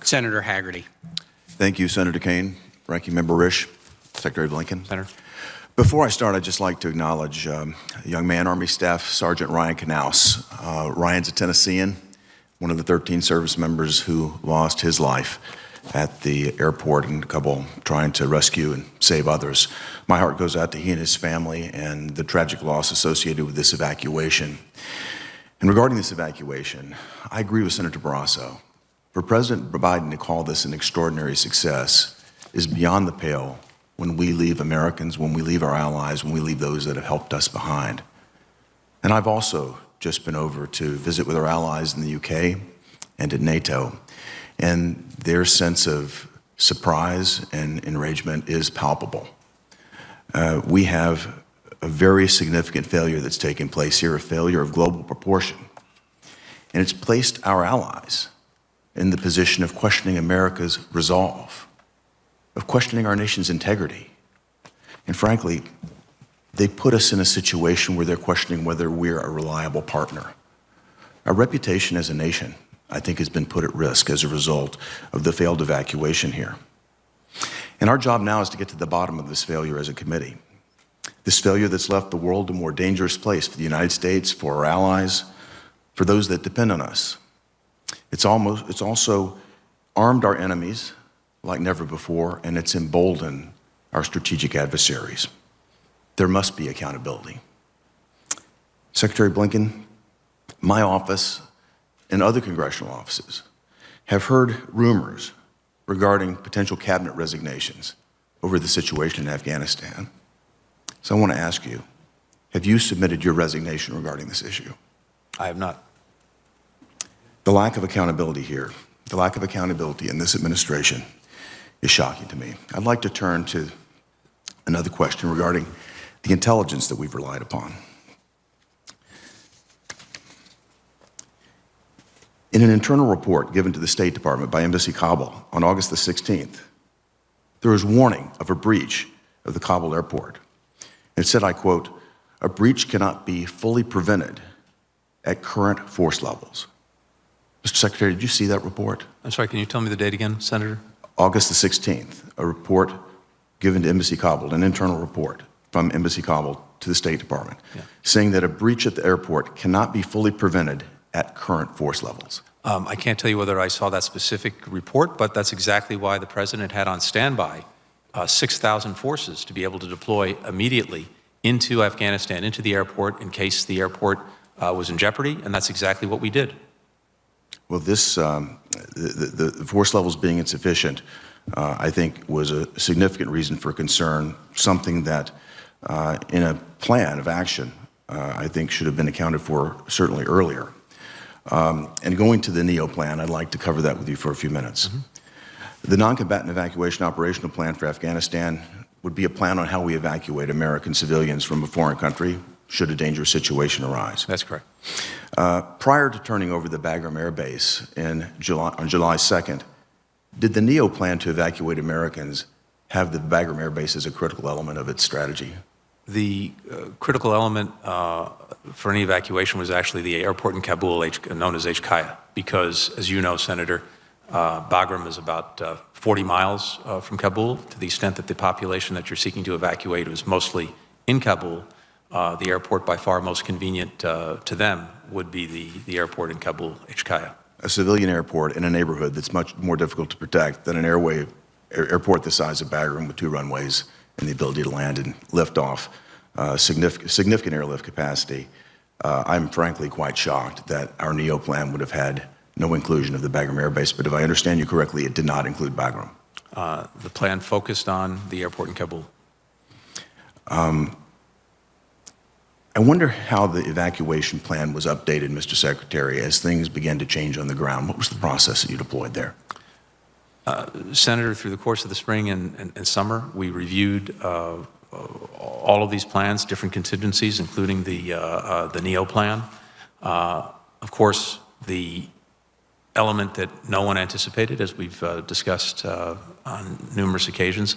Senator Hagerty. Thank you, Senator Kane, Ranking Member Risch, Secretary Blinken. Senator. Before I start, I'd just like to acknowledge a young man, Army Staff Sergeant Ryan Knaus. Ryan's a Tennessean, one of the 13 service members who lost his life at the airport in Kabul trying to rescue and save others. My heart goes out to he and his family and the tragic loss associated with this evacuation. And regarding this evacuation, I agree with Senator Barrasso. For President Biden to call this an extraordinary success is beyond the pale when we leave Americans, when we leave our allies, when we leave those that have helped us behind. And I've also just been over to visit with our allies in the UK and at NATO, and their sense of surprise and enragement is palpable. We have a very significant failure that's taken place here, a failure of global proportion. And it's placed our allies in the position of questioning America's resolve, of questioning our nation's integrity. And frankly, they put us in a situation where they're questioning whether we're a reliable partner. Our reputation as a nation, I think, has been put at risk as a result of the failed evacuation here. And our job now is to get to the bottom of this failure as a committee. This failure that's left the world a more dangerous place for the United States, for our allies, for those that depend on us. It's also armed our enemies like never before, and it's emboldened our strategic adversaries. There must be accountability. Secretary Blinken, my office and other congressional offices have heard rumors regarding potential cabinet resignations over the situation in Afghanistan. So I want to ask you, have you submitted your resignation regarding this issue? I have not. The lack of accountability here, the lack of accountability in this administration is shocking to me. I'd like to turn to another question regarding the intelligence that we've relied upon. In an internal report given to the State Department by Embassy Kabul on August the 16th, there was warning of a breach of the Kabul airport. It said, I quote, "A breach cannot be fully prevented at current force levels." Mr. Secretary, did you see that report? I'm sorry, can you tell me the date again, Senator? August the 16th, a report given to Embassy Kabul, an internal report from Embassy Kabul to the State Department, saying that a breach at the airport cannot be fully prevented at current force levels. I can't tell you whether I saw that specific report, but that's exactly why the President had on standby 6,000 forces to be able to deploy immediately into Afghanistan, into the airport, in case the airport was in jeopardy, and that's exactly what we did. Well, this, the force levels being insufficient, I think, was a significant reason for concern, something that in a plan of action, I think should have been accounted for certainly earlier. And going to the NEO plan, I'd like to cover that with you for a few minutes. The non-combatant evacuation operational plan for Afghanistan would be a plan on how we evacuate American civilians from a foreign country should a dangerous situation arise. That's correct. Prior to turning over the Bagram Air Base on July 2nd, did the NEO plan to evacuate Americans have the Bagram Air Base as a critical element of its strategy? The critical element for any evacuation was actually the airport in Kabul, known as HKIA, because, as you know, Senator, Bagram is about 40 miles from Kabul. To the extent that the population that you're seeking to evacuate was mostly in Kabul, the airport by far most convenient to them would be the airport in Kabul, HKIA. A civilian airport in a neighborhood that's much more difficult to protect than an airport the size of Bagram with 2 runways and the ability to land and lift off, significant airlift capacity. I'm frankly quite shocked that our NEO plan would have had no inclusion of the Bagram Air Base, but if I understand you correctly, it did not include Bagram. The plan focused on the airport in Kabul. I wonder how the evacuation plan was updated, Mr. Secretary, as things began to change on the ground. What was the process that you deployed there? Senator, through the course of the spring and summer, we reviewed all of these plans, different contingencies, including the NEO plan. Of course, the element that no one anticipated, as we've discussed on numerous occasions,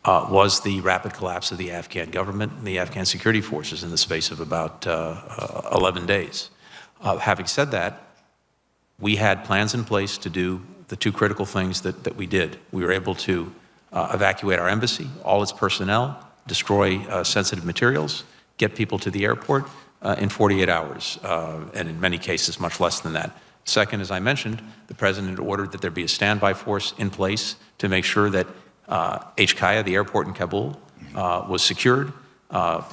was the rapid collapse of the Afghan government and the Afghan security forces in the space of about 11 days. Having said that, we had plans in place to do the two critical things that we did. We were able to evacuate our embassy, all its personnel, destroy sensitive materials, get people to the airport in 48 hours, and in many cases much less than that. Second, as I mentioned, the President ordered that there be a standby force in place to make sure that HKIA, the airport in Kabul, was secured,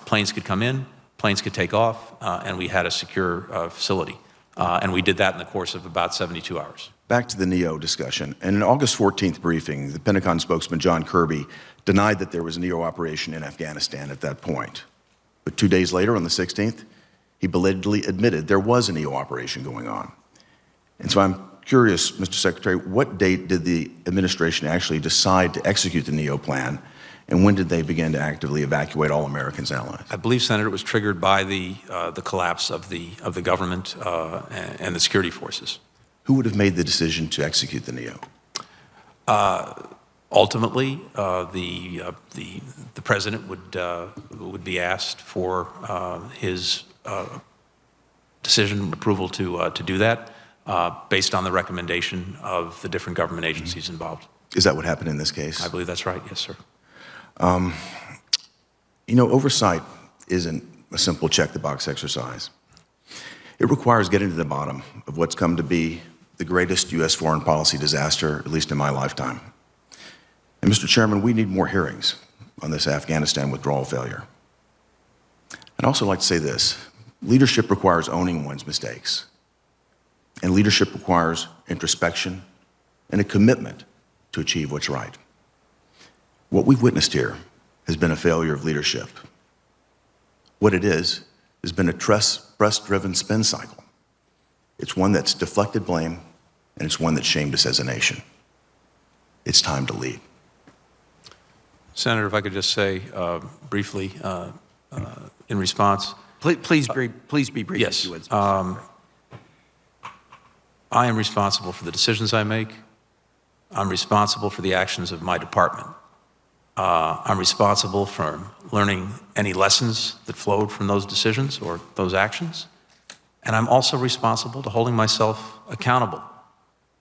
planes could come in, planes could take off, and we had a secure facility. And we did that in the course of about 72 hours. Back to the NEO discussion. In an August 14th briefing, the Pentagon spokesman John Kirby denied that there was a NEO operation in Afghanistan at that point. But 2 days later, on the 16th, he belatedly admitted there was a NEO operation going on. And so I'm curious, Mr. Secretary, what date did the administration actually decide to execute the NEO plan, and when did they begin to actively evacuate all Americans and allies? I believe, Senator, it was triggered by the collapse of the government and the security forces. Who would have made the decision to execute the NEO? Ultimately, the President would be asked for his decision approval to do that based on the recommendation of the different government agencies involved. Is that what happened in this case? I believe that's right, yes, sir. You know, oversight isn't a simple check-the-box exercise. It requires getting to the bottom of what's come to be the greatest U.S. foreign policy disaster, at least in my lifetime. And Mr. Chairman, we need more hearings on this Afghanistan withdrawal failure. I'd also like to say this: leadership requires owning one's mistakes. And leadership requires introspection and a commitment to achieve what's right. What we've witnessed here has been a failure of leadership. What it is has been a trust-driven spin cycle. It's one that's deflected blame, and it's one that shamed us as a nation. It's time to lead. Senator, if I could just say briefly in response. Please be brief. Yes. If you would. I am responsible for the decisions I make. I'm responsible for the actions of my department. I'm responsible for learning any lessons that flowed from those decisions or those actions. And I'm also responsible to holding myself accountable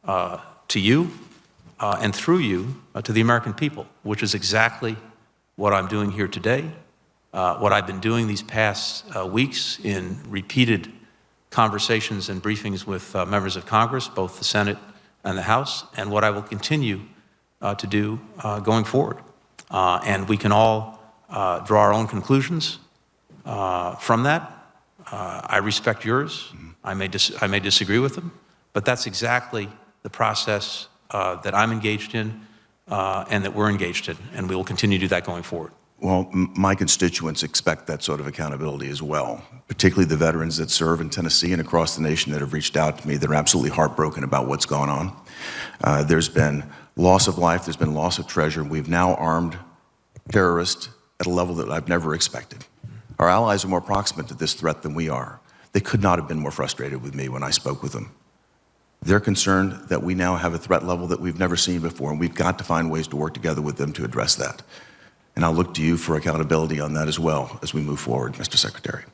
to you and through you to the American people, which is exactly what I'm doing here today, what I've been doing these past weeks in repeated conversations and briefings with members of Congress, both the Senate and the House, and what I will continue to do going forward. And we can all draw our own conclusions from that. I respect yours. I may disagree with them, but that's exactly the process that I'm engaged in and that we're engaged in, and we will continue to do that going forward. Well, my constituents expect that sort of accountability as well, particularly the veterans that serve in Tennessee and across the nation that have reached out to me. They're absolutely heartbroken about what's gone on. There's been loss of life, there's been loss of treasure. We've now armed terrorists at a level that I've never expected. Our allies are more proximate to this threat than we are. They could not have been more frustrated with me when I spoke with them. They're concerned that we now have a threat level that we've never seen before, and we've got to find ways to work together with them to address that. And I'll look to you for accountability on that as well as we move forward, Mr. Secretary.